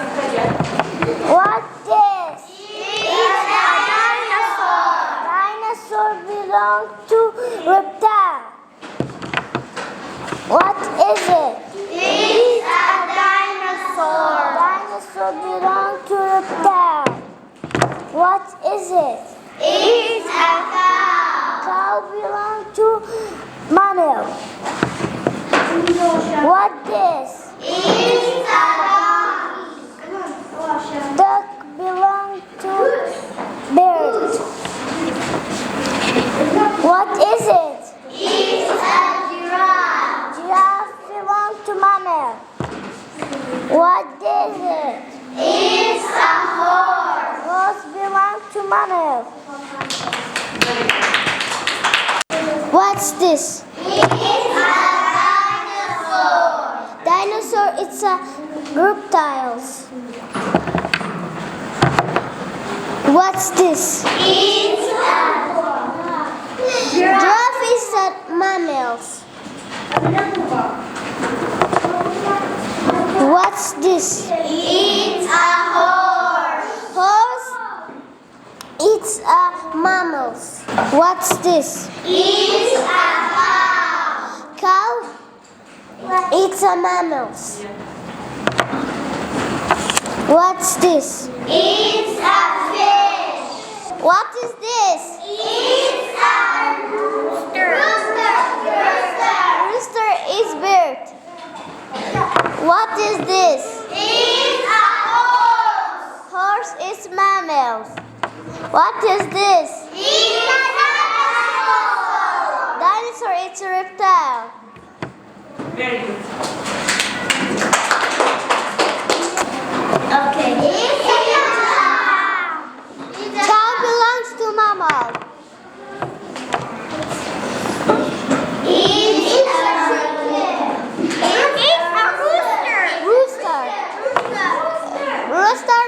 What this? It's a dinosaur. Dinosaur belong to reptile. What is it? It's a dinosaur. Dinosaur belong to reptile. What is it? It's a cow. Cow belong to mammal. What this? It's a dog. Duck belong to bird. What is it? It's a giraffe. Giraffe belong to mammal. What is it? It's a horse. Horse belong to mammal. What's this? It's a dinosaur. Dinosaur, it's a reptiles. What's this? It's a Giraffe is a mammals. What's this? It's a horse. Horse, it's a mammals. What's this? It's a cow. Cow, it's a mammals. What's this? It's a fish. What is this? It's a rooster. Rooster. Rooster is bird. What is this? It's a horse. Horse is mammals. What is this? It's a dinosaur. Dinosaur, it's a reptile. Very good. Okay. It's a cow. Cow belongs to mammal. It's a rooster. Rooster. Rooster